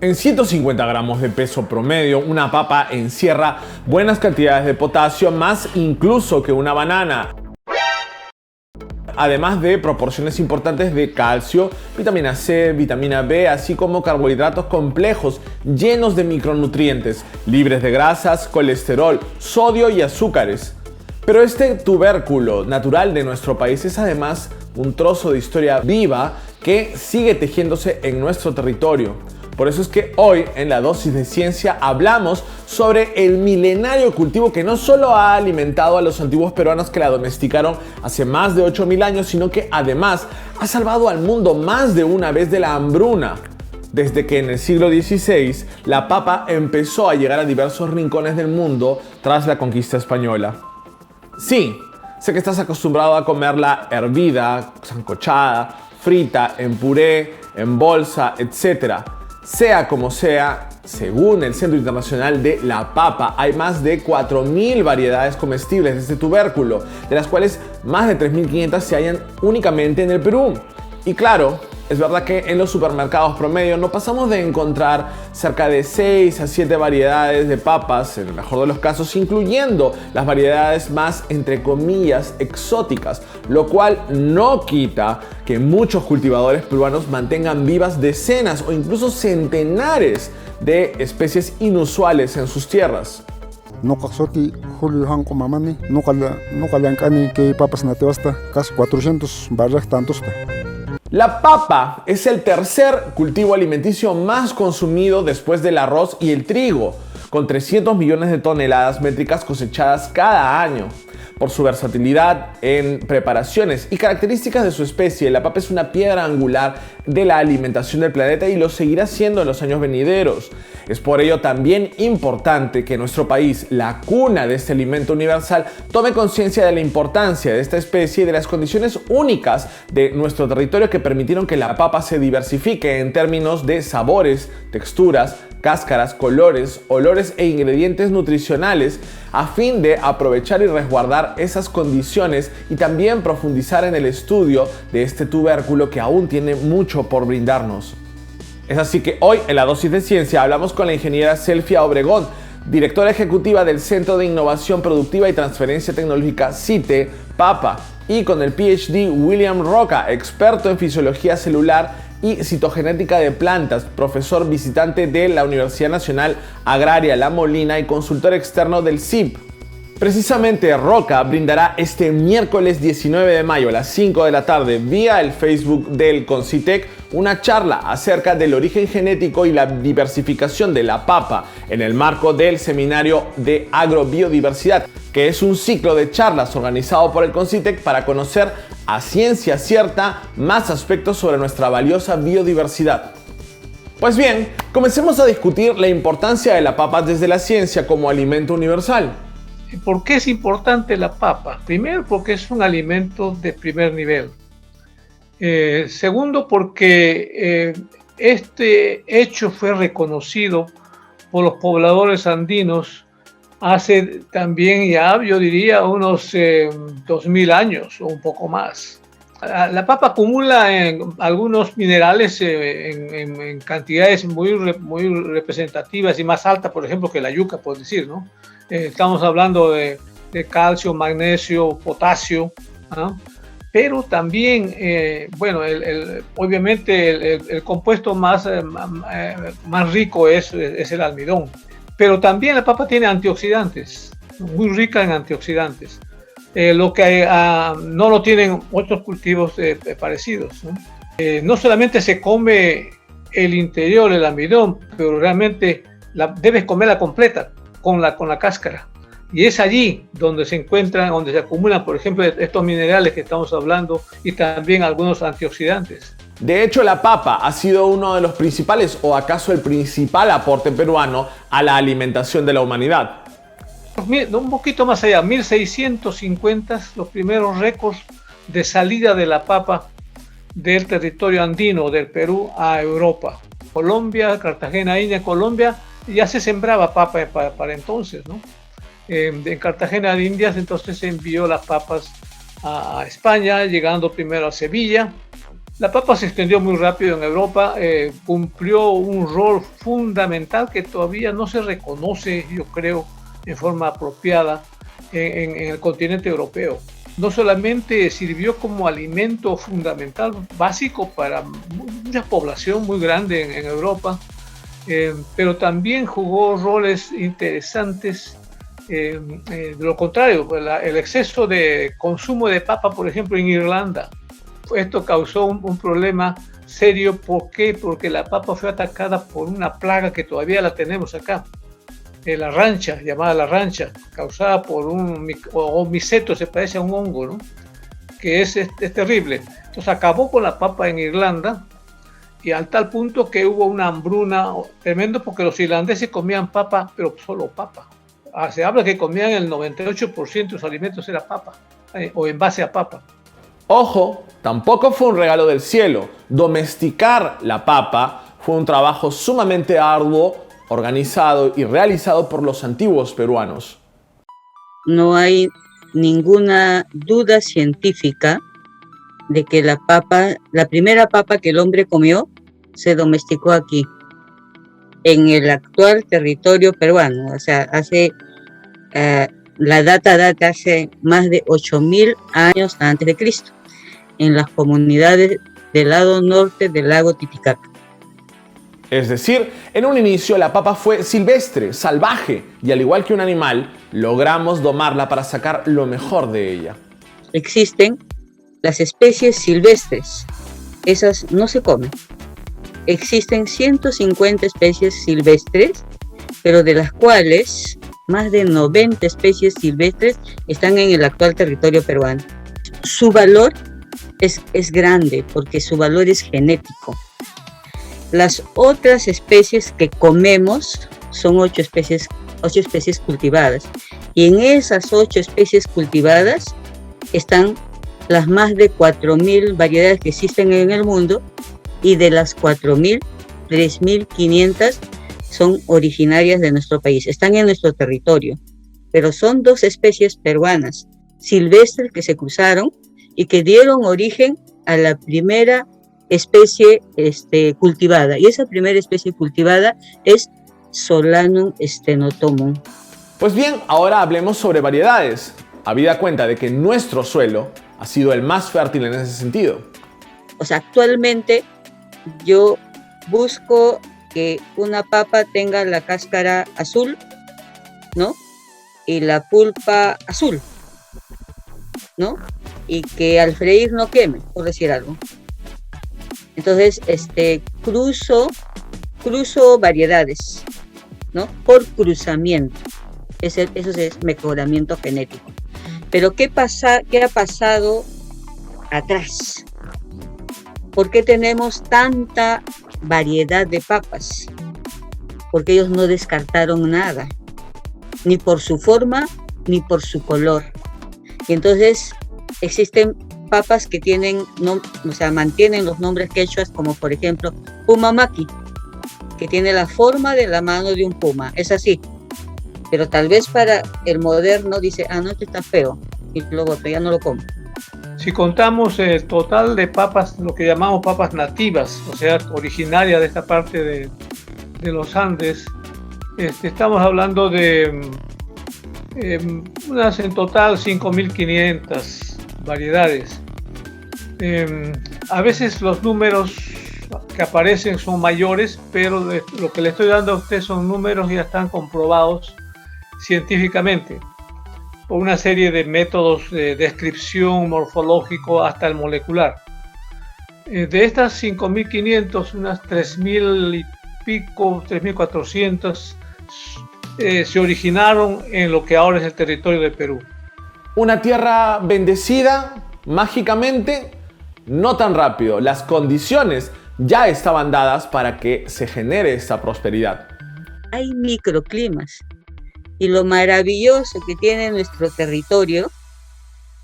En 150 gramos de peso promedio, una papa encierra buenas cantidades de potasio, más incluso que una banana. Además de proporciones importantes de calcio, vitamina C, vitamina B, así como carbohidratos complejos llenos de micronutrientes, libres de grasas, colesterol, sodio y azúcares. Pero este tubérculo natural de nuestro país es además un trozo de historia viva que sigue tejiéndose en nuestro territorio. Por eso es que hoy en la dosis de ciencia hablamos sobre el milenario cultivo que no solo ha alimentado a los antiguos peruanos que la domesticaron hace más de 8000 años, sino que además ha salvado al mundo más de una vez de la hambruna. Desde que en el siglo XVI la papa empezó a llegar a diversos rincones del mundo tras la conquista española. Sí, sé que estás acostumbrado a comerla hervida, sancochada, frita, en puré, en bolsa, etc. Sea como sea, según el Centro Internacional de la Papa, hay más de 4000 variedades comestibles de este tubérculo, de las cuales más de 3500 se hallan únicamente en el Perú. Y claro, es verdad que en los supermercados promedio no pasamos de encontrar cerca de 6 a 7 variedades de papas, en el mejor de los casos, incluyendo las variedades más, entre comillas, exóticas, lo cual no quita que muchos cultivadores peruanos mantengan vivas decenas o incluso centenares de especies inusuales en sus tierras. Casi 400 barras tantos. La papa es el tercer cultivo alimenticio más consumido después del arroz y el trigo, con 300 millones de toneladas métricas cosechadas cada año. Por su versatilidad en preparaciones y características de su especie, la papa es una piedra angular de la alimentación del planeta y lo seguirá siendo en los años venideros. Es por ello también importante que nuestro país, la cuna de este alimento universal, tome conciencia de la importancia de esta especie y de las condiciones únicas de nuestro territorio que permitieron que la papa se diversifique en términos de sabores, texturas, cáscaras, colores, olores e ingredientes nutricionales, a fin de aprovechar y resguardar esas condiciones y también profundizar en el estudio de este tubérculo que aún tiene mucho por brindarnos. Es así que hoy en la dosis de ciencia hablamos con la ingeniera Selfia Obregón, directora ejecutiva del Centro de Innovación Productiva y Transferencia Tecnológica CITE, PAPA, y con el PhD William Roca, experto en fisiología celular y citogenética de plantas, profesor visitante de la Universidad Nacional Agraria La Molina y consultor externo del CIP. Precisamente Roca brindará este miércoles 19 de mayo a las 5 de la tarde vía el Facebook del CONCITEC una charla acerca del origen genético y la diversificación de la papa en el marco del Seminario de Agrobiodiversidad, que es un ciclo de charlas organizado por el CONCITEC para conocer a ciencia cierta más aspectos sobre nuestra valiosa biodiversidad. Pues bien, comencemos a discutir la importancia de la papa desde la ciencia como alimento universal. ¿Por qué es importante la papa? Primero, porque es un alimento de primer nivel. Segundo, porque este hecho fue reconocido por los pobladores andinos hace también ya, yo diría, unos 2000 años o un poco más. La papa acumula algunos minerales en cantidades muy representativas y más altas, por ejemplo, que la yuca, por decir, ¿no? Estamos hablando de calcio, magnesio, potasio, ¿no? Pero también, obviamente el compuesto más rico es el almidón. Pero también la papa tiene antioxidantes, muy rica en antioxidantes, lo que no lo tienen otros cultivos parecidos, ¿no? No solamente se come el interior, el almidón, pero realmente debes comerla completa, con la cáscara. Y es allí donde se encuentran, donde se acumulan, por ejemplo, estos minerales que estamos hablando y también algunos antioxidantes. De hecho, la papa ha sido uno de los principales, o acaso el principal aporte peruano a la alimentación de la humanidad. Un poquito más allá, 1650, los primeros récords de salida de la papa del territorio andino, del Perú a Europa. Colombia, Cartagena, India, Colombia, ya se sembraba papa para entonces, ¿no? En Cartagena de Indias entonces se envió las papas a España, llegando primero a Sevilla, La papa se extendió muy rápido en Europa, cumplió un rol fundamental que todavía no se reconoce, yo creo, en forma apropiada en el continente europeo. No solamente sirvió como alimento fundamental, básico para mucha población muy grande en Europa, pero también jugó roles interesantes. De lo contrario, el exceso de consumo de papa, por ejemplo, en Irlanda, esto causó un problema serio. ¿Por qué? Porque la papa fue atacada por una plaga que todavía la tenemos acá, la rancha, llamada la rancha, causada por un miceto, se parece a un hongo, ¿no? Que es terrible. Entonces acabó con la papa en Irlanda, y al tal punto que hubo una hambruna tremendo, porque los irlandeses comían papa, pero solo papa. Se habla que comían el 98% de sus alimentos era papa, o en base a papa. Ojo, tampoco fue un regalo del cielo. Domesticar la papa fue un trabajo sumamente arduo, organizado y realizado por los antiguos peruanos. No hay ninguna duda científica de que la primera papa que el hombre comió, se domesticó aquí, en el actual territorio peruano. O sea, la data hace más de 8.000 años antes de Cristo, en las comunidades del lado norte del lago Titicaca. Es decir, en un inicio la papa fue silvestre, salvaje, y al igual que un animal, logramos domarla para sacar lo mejor de ella. Existen las especies silvestres, esas no se comen. Existen 150 especies silvestres, pero de las cuales más de 90 especies silvestres están en el actual territorio peruano. Su valor es grande porque su valor es genético. Las otras especies que comemos son 8 especies cultivadas, y en esas 8 especies cultivadas están las más de 4.000 variedades que existen en el mundo, y de las 4.000, 3.500 son originarias de nuestro país, están en nuestro territorio, pero son 2 especies peruanas silvestres que se cruzaron y que dieron origen a la primera especie cultivada, y esa primera especie cultivada es Solanum stenotomum. Pues bien, ahora hablemos sobre variedades, habida cuenta de que nuestro suelo ha sido el más fértil en ese sentido. O sea, actualmente yo busco que una papa tenga la cáscara azul, ¿no? Y la pulpa azul, ¿no? Y que al freír no queme, por decir algo. Entonces, cruzo variedades, ¿no? Por cruzamiento. Eso es mejoramiento genético. Pero ¿qué ha pasado atrás? ¿Por qué tenemos tanta variedad de papas? Porque ellos no descartaron nada, ni por su forma, ni por su color. Y entonces existen papas que mantienen los nombres quechuas, como por ejemplo Pumamaki, que tiene la forma de la mano de un puma, es así. Pero tal vez para el moderno dice, no, esto está feo, y luego ya no lo como. Si contamos el total de papas, lo que llamamos papas nativas, o sea, originarias de esta parte de los Andes, estamos hablando de unas en total 5.500 variedades. A veces los números que aparecen son mayores, pero lo que le estoy dando a usted son números que ya están comprobados científicamente por una serie de métodos de descripción morfológico hasta el molecular. De estas 5.500, unas 3.000 y pico, 3.400 se originaron en lo que ahora es el territorio de Perú. Una tierra bendecida, mágicamente, no tan rápido. Las condiciones ya estaban dadas para que se genere esta prosperidad. Hay microclimas, y lo maravilloso que tiene nuestro territorio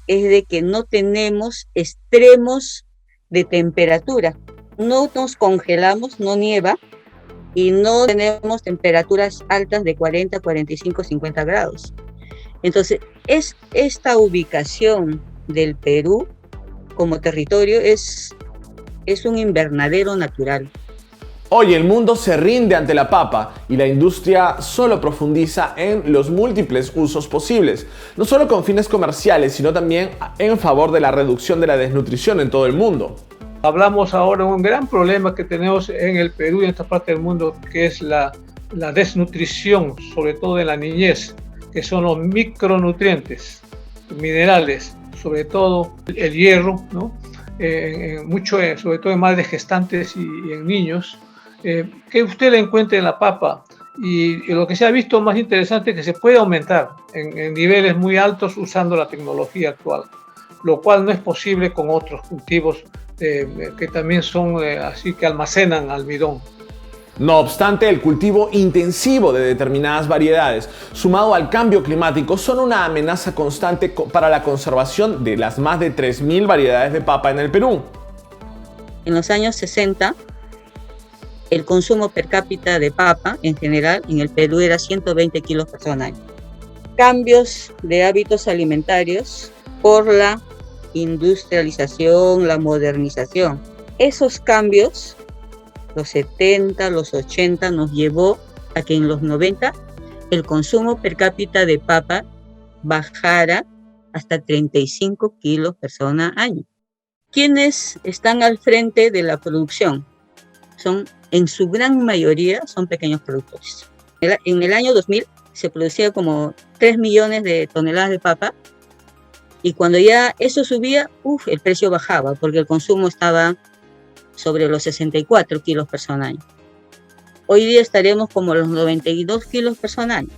es de que no tenemos extremos de temperatura. No nos congelamos, no nieva, y no tenemos temperaturas altas de 40, 45, 50 grados. Entonces, esta ubicación del Perú como territorio es es un invernadero natural. Hoy el mundo se rinde ante la papa y la industria solo profundiza en los múltiples usos posibles, no solo con fines comerciales, sino también en favor de la reducción de la desnutrición en todo el mundo. Hablamos ahora de un gran problema que tenemos en el Perú y en esta parte del mundo, que es la desnutrición, sobre todo en la niñez, que son los micronutrientes, minerales, sobre todo el hierro, ¿no? Mucho, sobre todo en madres gestantes y en niños. Que usted le encuentre en la papa, y lo que se ha visto más interesante es que se puede aumentar en niveles muy altos usando la tecnología actual, lo cual no es posible con otros cultivos que también son así, que almacenan almidón. No obstante, el cultivo intensivo de determinadas variedades, sumado al cambio climático, son una amenaza constante para la conservación de las más de 3.000 variedades de papa en el Perú. En los años 60, el consumo per cápita de papa en general en el Perú era 120 kilos por persona. Cambios de hábitos alimentarios por la industrialización, la modernización. Esos cambios, los 70, los 80, nos llevó a que en los 90 el consumo per cápita de papa bajara hasta 35 kilos por persona año. ¿Quiénes están al frente de la producción? En su gran mayoría son pequeños productores. En el año 2000 se producía como 3 millones de toneladas de papa, y cuando ya eso subía, el precio bajaba porque el consumo estaba sobre los 64 kilos por persona año. Hoy día estaremos como los 92 kilos por persona año.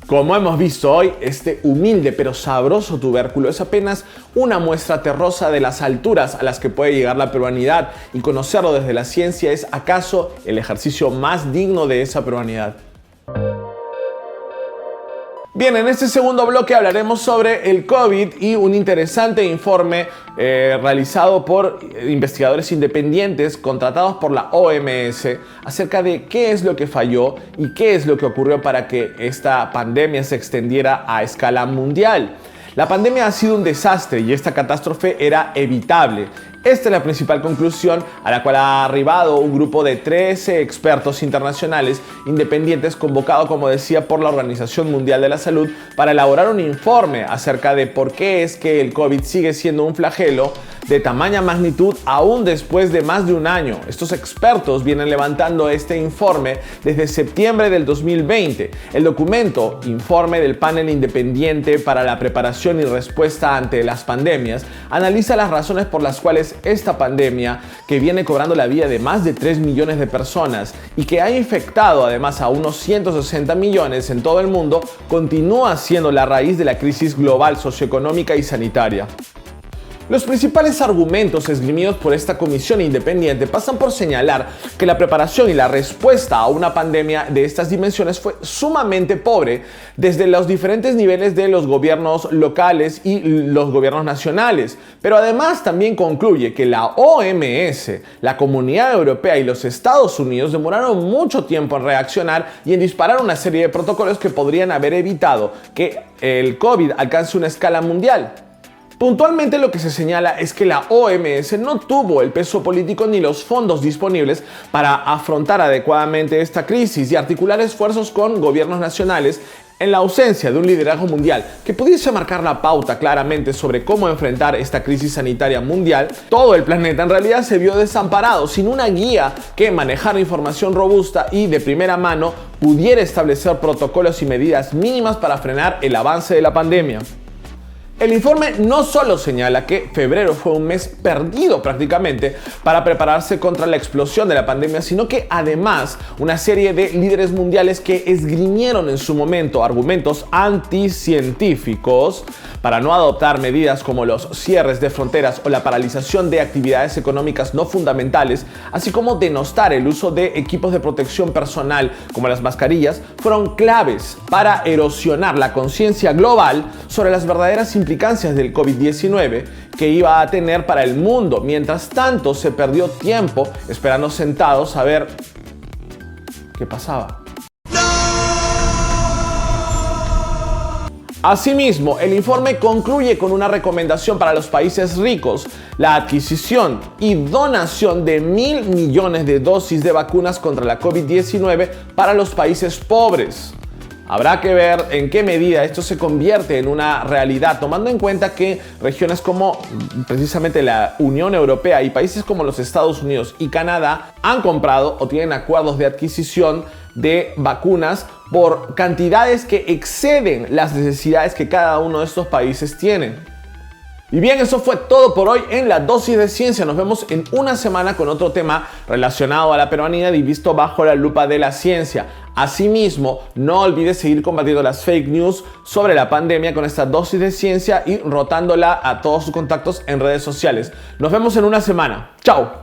Como hemos visto hoy, este humilde pero sabroso tubérculo es apenas una muestra terrosa de las alturas a las que puede llegar la peruanidad, y conocerlo desde la ciencia es acaso el ejercicio más digno de esa peruanidad. Bien, en este segundo bloque hablaremos sobre el COVID y un interesante informe realizado por investigadores independientes contratados por la OMS acerca de qué es lo que falló y qué es lo que ocurrió para que esta pandemia se extendiera a escala mundial. La pandemia ha sido un desastre y esta catástrofe era evitable. Esta es la principal conclusión a la cual ha arribado un grupo de 13 expertos internacionales independientes convocado, como decía, por la Organización Mundial de la Salud para elaborar un informe acerca de por qué es que el COVID sigue siendo un flagelo de tamaña magnitud aún después de más de un año. Estos expertos vienen levantando este informe desde septiembre del 2020. El documento, Informe del Panel Independiente para la Preparación y Respuesta ante las Pandemias, analiza las razones por las cuales esta pandemia, que viene cobrando la vida de más de 3 millones de personas y que ha infectado además a unos 160 millones en todo el mundo, continúa siendo la raíz de la crisis global socioeconómica y sanitaria. Los principales argumentos esgrimidos por esta comisión independiente pasan por señalar que la preparación y la respuesta a una pandemia de estas dimensiones fue sumamente pobre desde los diferentes niveles de los gobiernos locales y los gobiernos nacionales. Pero además también concluye que la OMS, la Comunidad Europea y los Estados Unidos demoraron mucho tiempo en reaccionar y en disparar una serie de protocolos que podrían haber evitado que el COVID alcance una escala mundial. Puntualmente lo que se señala es que la OMS no tuvo el peso político ni los fondos disponibles para afrontar adecuadamente esta crisis y articular esfuerzos con gobiernos nacionales en la ausencia de un liderazgo mundial que pudiese marcar la pauta claramente sobre cómo enfrentar esta crisis sanitaria mundial. Todo el planeta en realidad se vio desamparado, sin una guía que manejara información robusta y de primera mano pudiera establecer protocolos y medidas mínimas para frenar el avance de la pandemia. El informe no solo señala que febrero fue un mes perdido prácticamente para prepararse contra la explosión de la pandemia, sino que además una serie de líderes mundiales que esgrimieron en su momento argumentos anticientíficos para no adoptar medidas como los cierres de fronteras o la paralización de actividades económicas no fundamentales, así como denostar el uso de equipos de protección personal como las mascarillas, fueron claves para erosionar la conciencia global sobre las verdaderas implicancias del COVID-19 que iba a tener para el mundo. Mientras tanto, se perdió tiempo esperando sentados a ver qué pasaba. Asimismo, el informe concluye con una recomendación para los países ricos: la adquisición y donación de 1.000 millones de dosis de vacunas contra la COVID-19 para los países pobres. Habrá que ver en qué medida esto se convierte en una realidad, tomando en cuenta que regiones como precisamente la Unión Europea y países como los Estados Unidos y Canadá han comprado o tienen acuerdos de adquisición de vacunas por cantidades que exceden las necesidades que cada uno de estos países tienen. Y bien, eso fue todo por hoy en la dosis de ciencia. Nos vemos en una semana con otro tema relacionado a la peruanidad y visto bajo la lupa de la ciencia. Asimismo, no olvides seguir combatiendo las fake news sobre la pandemia con esta dosis de ciencia y rotándola a todos sus contactos en redes sociales. Nos vemos en una semana. ¡Chao!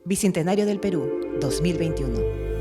Bicentenario del Perú, 2021.